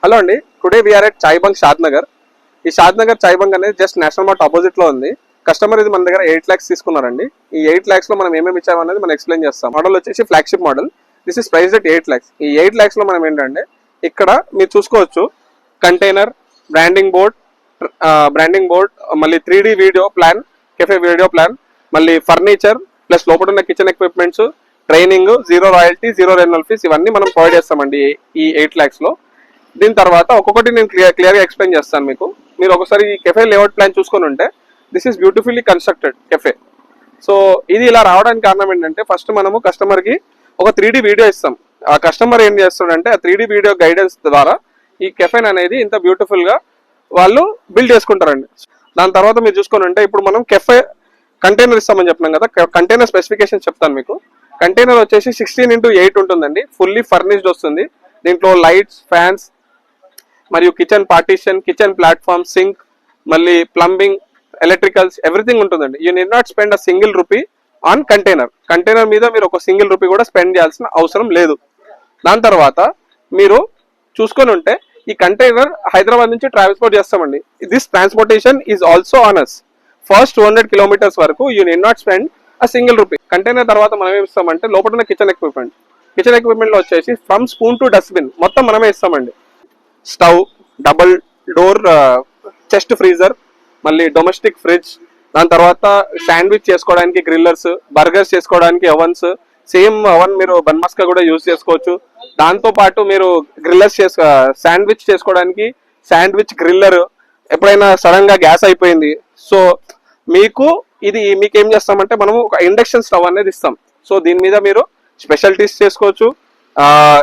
Hello అండి, today we are at chai bunk Shadnagar. ఈ Shadnagar chai bunk అనేది జస్ట్ నేషనల్ మార్ట్ ఆపోజిట్ లో ఉంది. కస్టమర్ ఇది మన దగ్గర 8 lakhs తీసుకున్నారండి. ఈ 8 lakhs లో మనం ఏమేమి ఇచ్చామనేది మనం ఎక్స్ప్లెయిన్ చేస్తాం. మోడల్ వచ్చేసి flagship model. This is price at 8 lakhs. ఈ 8 lakhs లో మనం ఏంటంటే ఇక్కడ మీరు చూసుకోవచ్చు కంటైనర్, బ్రాండింగ్ బోర్డ్, మళ్ళీ 3D video plan, cafe video plan, మళ్ళీ ఫర్నిచర్ ప్లస్ లోపల ఉన్న kitchen equipments, training, zero royalty, zero renewal fees ఇవన్నీ మనం ప్రొవైడ్ చేస్తామండి ఈ 8 lakhs లో. దీని తర్వాత ఒక్కొక్కటి నేను క్లియర్గా ఎక్స్ప్లెయిన్ చేస్తాను మీకు. మీరు ఒకసారి ఈ కెఫే లేఅవుట్ ప్లాన్ చూసుకొని ఉంటే this is beautifully constructed cafe. So ఇది ఇలా రావడానికి కారణం ఏంటంటే ఫస్ట్ మనము కస్టమర్కి ఒక 3D వీడియో ఇస్తాం. ఆ కస్టమర్ ఏం చేస్తాడంటే ఆ 3D వీడియో గైడెన్స్ ద్వారా ఈ కెఫెన్ అనేది ఇంత బ్యూటిఫుల్గా వాళ్ళు బిల్డ్ చేసుకుంటారండి. దాని తర్వాత మీరు చూసుకొని ఉంటే ఇప్పుడు మనం కెఫే కంటైనర్ ఇస్తామని చెప్పినాం కదా, కంటైనర్ స్పెసిఫికేషన్ చెప్తాను మీకు. కంటైనర్ వచ్చేసి 16x8 ఉంటుందండి, ఫుల్లీ ఫర్నిష్డ్ వస్తుంది. దీంట్లో లైట్స్, ఫ్యాన్స్ మరియు kitchen partition, kitchen platform, sink, మళ్ళీ ప్లంబింగ్, ఎలక్ట్రికల్స్, ఎవ్రీథింగ్ ఉంటుందండి. You need not spend a single rupee on container మీద మీరు ఒక సింగిల్ రూపీ కూడా స్పెండ్ చేయాల్సిన అవసరం లేదు. దాని తర్వాత మీరు చూసుకొని ఉంటే ఈ కంటైనర్ హైదరాబాద్ నుంచి ట్రాన్స్పోర్ట్ చేస్తామండి. This transportation is also on us. First 200 kilometers వరకు you need not spend a single rupee. Container తర్వాత మనం ఏమి ఇస్తామంటే లోపల ఉన్న కిచెన్ ఎక్విప్మెంట్ లో వచ్చేసి ఫ్రమ్ స్పూన్ టు డస్ట్బిన్ మొత్తం మనమే ఇస్తామండి. Stove, double door chest freezer, మళ్ళీ డొమెస్టిక్ ఫ్రిడ్జ్, దాని తర్వాత శాండ్విచ్ చేసుకోవడానికి గ్రిల్లర్స్, బర్గర్స్ చేసుకోవడానికి అవన్స్, సేమ్ అవన్ మీరు బన్ మస్కా కూడా యూజ్ చేసుకోవచ్చు. దాంతో పాటు మీరు గ్రిల్లర్స్ శాండ్విచ్ చేసుకోవడానికి శాండ్విచ్ గ్రిల్లర్, ఎప్పుడైనా సడన్ గా గ్యాస్ అయిపోయింది సో మీకు ఏం చేస్తామంటే మనము ఒక ఇండక్షన్ స్టవ్ అనేది ఇస్తాం. సో దీని మీద మీరు స్పెషాలిటీస్ చేసుకోవచ్చు.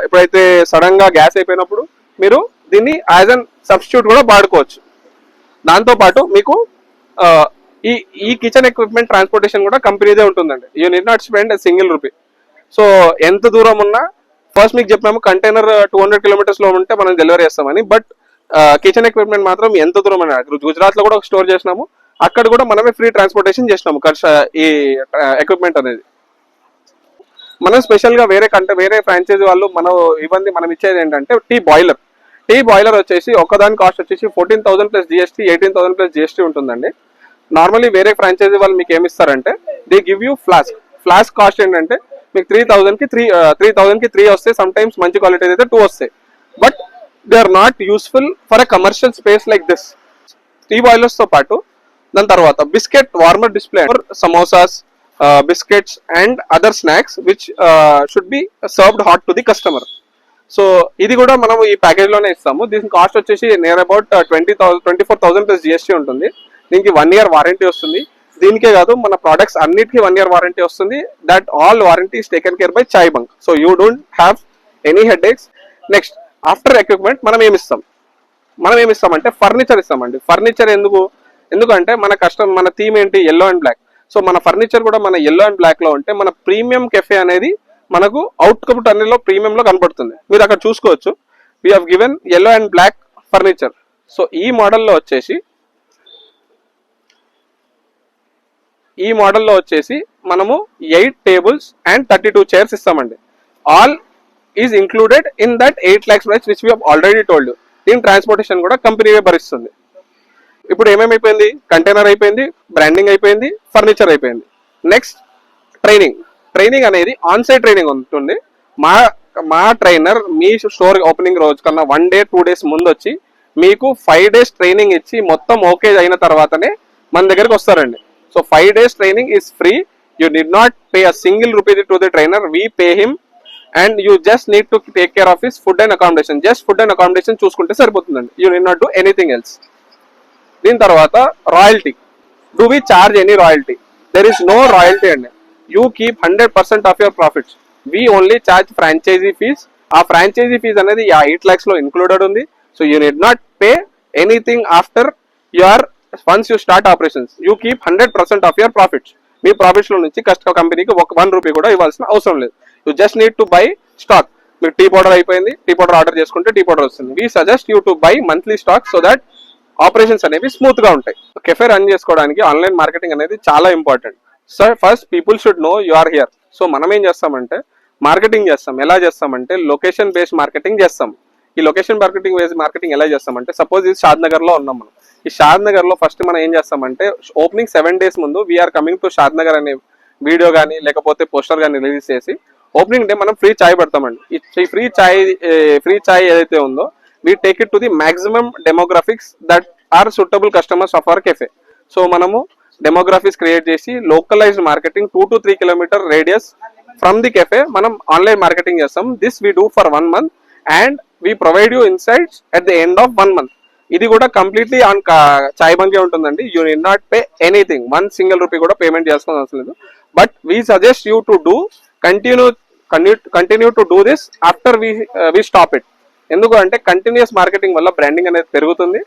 ఎప్పుడైతే సడన్ గా గ్యాస్ అయిపోయినప్పుడు మీరు దీన్ని యాజ్ అన్ సబ్స్టిట్యూట్ కూడా వాడుకోవచ్చు. దాంతో పాటు మీకు ఈ కిచెన్ ఎక్విప్మెంట్ ట్రాన్స్పోర్టేషన్ కూడా కంపెనీదే ఉంటుందండి. You need not spend single rupee. So ఎంత దూరం ఉన్నా ఫస్ట్ మీకు చెప్పినాము కంటైనర్ 200 kilometers లో ఉంటే మనం డెలివరీ చేస్తామని, బట్ కిచెన్ ఎక్విప్మెంట్ మాత్రం ఎంత దూరం అయినా గుజరాత్ లో కూడా ఒక స్టోర్ చేసినాము, అక్కడ కూడా మనమే ఫ్రీ ట్రాన్స్పోర్టేషన్ చేసినాము ఈ ఎక్విప్మెంట్ అనేది. మనం స్పెషల్ గా వేరే ఫ్రాంచైజీ వాళ్ళు మనం ఇచ్చేది ఏంటంటే టీ బాయిలర్ వచ్చేసి ఒకదాని కాస్ట్ వచ్చేసి 14,000 plus GST, 18,000 plus GST ఉంటుందండి. నార్మల్లీ వేరే ఫ్రాంచైజీ వాళ్ళు మీకు ఏమి ఇస్తారంటే they give you flask cost ఏంటంటే మీకు 3,000 కి 3 వస్తాయి, సమ్ టైమ్స్ మంచి క్వాలిటీ అయితే 2 వస్తాయి, but they are not useful for a commercial space like this. Tea boilers తో పాటు దాని తర్వాత biscuit warmer display, samosas, biscuits and other snacks which should be served hot to the customer. So ఇది కూడా మనం ఈ ప్యాకేజ్ లోనే ఇస్తాము. దీని కాస్ట్ వచ్చేసి నియర్ అబౌట్ 24,000 plus GST ఉంటుంది. దీనికి 1 year వారంటీ వస్తుంది. దీనికే కాదు మన ప్రోడక్ట్స్ అన్నిటికీ 1 year వారంటీ వస్తుంది. That all warranty is taken care by Chai Bunk. So you don't have any headaches. Next after equipment మనం ఏమిస్తామంటే ఫర్నిచర్ ఇస్తామండి. ఫర్నిచర్ ఎందుకంటే మన థీమ్ ఏంటి, yellow and black. సో మన ఫర్నిచర్ కూడా మన yellow and black లో ఉంటే మన ప్రీమియం కెఫే అనేది మనకు అవుట్పుట్ అన్నిలో ప్రీమియం లో కనబడుతుంది. మీరు అక్కడ చూసుకోవచ్చు we have given yellow and black furniture. So ఈ మోడల్లో వచ్చేసి మనము 8 tables and 32 chairs ఇస్తామండి. All is included in that 8 lakhs price which we have already told. దీని ట్రాన్స్పోర్టేషన్ కూడా కంపెనీవే భరిస్తుంది. ఇప్పుడు ఏమేమి అయిపోయింది, కంటైనర్ అయిపోయింది, బ్రాండింగ్ అయిపోయింది, ఫర్నిచర్ అయిపోయింది. నెక్స్ట్ ట్రైనింగ్ అనేది ఆన్ సైట్ ట్రైనింగ్ ఉంటుంది. మా ట్రైనర్ మీ స్టోర్ ఓపెనింగ్ రోజు కన్నా 1 day 2 days ముందు వచ్చి మీకు 5 days ట్రైనింగ్ ఇచ్చి మొత్తం ఓకే అయిన తర్వాతనే మన దగ్గరికి వస్తారండి. So 5 days training is free. You need not pay a single rupee to the trainer. We pay him and you just need to take care of his food and accommodation. Just food and accommodation చూసుకుంటే సరిపోతుందండి. You need not do anything else. దీని తర్వాత royalty. Do we charge any royalty? There is no royalty అండి. You keep 100% of your profits. We only charge franchise fees. ఆ franchise fees అనేది 8 lakhs లో included ఉంది. So you need not pay anything after once you start operations. You keep 100% of your profits. Me profits లో నుంచి కంపెనీకి 1 rupee కూడా ఇవ్వాల్సిన అవసరం లేదు. You just need to buy stock. మీకు టీ పౌడర్ అయిపోయింది, టీ పౌడర్ ఆర్డర్ చేసుకుంటే టీ పౌడర్ వస్తుంది. We suggest you to buy monthly stock so that operations అనేవి స్మూత్ గా ఉంటాయి. కెఫే రన్ చేసుకోవడానికి ఆన్లైన్ మార్కెటింగ్ అనేది చాలా important. So first people should know you are here. So మనం ఏం చేస్తామంటే మార్కెటింగ్ చేస్తాం. ఎలా చేస్తామంటే లొకేషన్ బేస్డ్ మార్కెటింగ్ చేస్తాం. ఈ లొకేషన్ మార్కెటింగ్ ఎలా చేస్తామంటే, సపోజ్ ఇది షాద్ నగర్ లో ఉన్నాం మనం. ఈ షాద్ నగర్ లో ఫస్ట్ మనం ఏం చేస్తామంటే, ఓపెనింగ్ 7 days ముందు we're coming to Shadnagar అనే వీడియో కానీ లేకపోతే పోస్టర్ కానీ రిలీజ్ చేసి ఓపెనింగ్ డే మనం ఫ్రీ చాయ్ పెడతామండి. ఈ ఫ్రీ చాయ్ ఏదైతే ఉందో we take it to the maximum demographics that are suitable customers of our cafe. So మనము డెమోగ్రఫీస్ క్రియేట్ చేసి localised marketing 2 to 3 kilometer radius from the cafe మనం ఆన్లైన్ మార్కెటింగ్ చేస్తాం. This we do for 1 month and we provide you insights at the end of 1 month. ఇది కూడా completely on చాయ్ బంకే ఉంటుందండి. You need not pay anything, 1 single rupee కూడా payment చేసుకోవాల్సిన అవసరం లేదు. But we suggest you to do continue to do this after we stop it. ఎందుకు అంటే continuous marketing వల్ల బ్రాండింగ్ అనేది పెరుగుతుంది,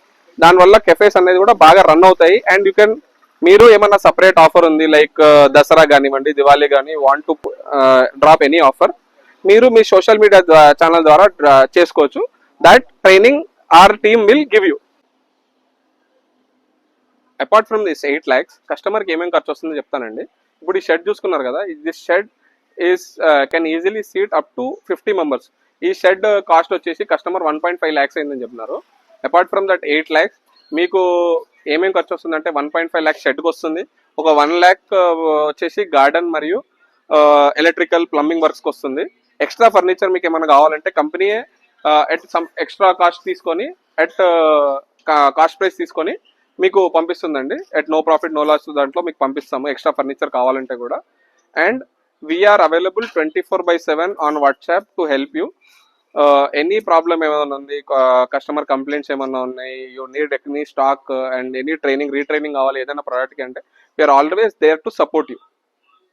దానివల్ల కెఫేస్ అనేది కూడా బాగా రన్ అవుతాయి. అండ్ యూ కెన్, మీరు ఏమన్నా సపరేట్ ఆఫర్ ఉంది లైక్ దసరా కానివ్వండి, దివాళీ కానీ, want to drop any offer, మీరు మీ సోషల్ మీడియా ఛానల్ ద్వారా చేసుకోవచ్చు. That training our team will give you. Apart from this 8 lakhs కస్టమర్కి ఏమేమి ఖర్చు వస్తుందో చెప్తానండి. ఇప్పుడు ఈ షెడ్ చూసుకున్నారు కదా, this shed is can easily seat up to 50 members. ఈ షెడ్ కాస్ట్ వచ్చేసి కస్టమర్ 1.5 lakhs అయిందని చెప్తున్నారు. అపార్ట్ ఫ్రమ్ దట్ 8 lakhs మీకు ఏమేమి ఖర్చు వస్తుందంటే 1.5 lakhs షెడ్కి వస్తుంది, ఒక 1 lakh వచ్చేసి గార్డెన్ మరియు ఎలక్ట్రికల్ ప్లంబింగ్ వర్క్స్కి వస్తుంది. ఎక్స్ట్రా ఫర్నిచర్ మీకు ఏమైనా కావాలంటే కంపెనీయే ఎట్ సమ్ ఎక్స్ట్రా కాస్ట్ తీసుకొని కాస్ట్ ప్రైస్ తీసుకొని మీకు పంపిస్తుందండి. At no profit no loss దాంట్లో మీకు పంపిస్తాము ఎక్స్ట్రా ఫర్నిచర్ కావాలంటే కూడా. And we are available 24/7 on WhatsApp to help you. Any problem ఏమైనా ఉంది, కస్టమర్ కంప్లైంట్స్ ఏమైనా ఉన్నాయి, you need any stock and any retraining కావాలి ఏదైనా ప్రోడక్ట్కి అంటే we are always there to support you.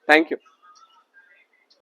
Thank you.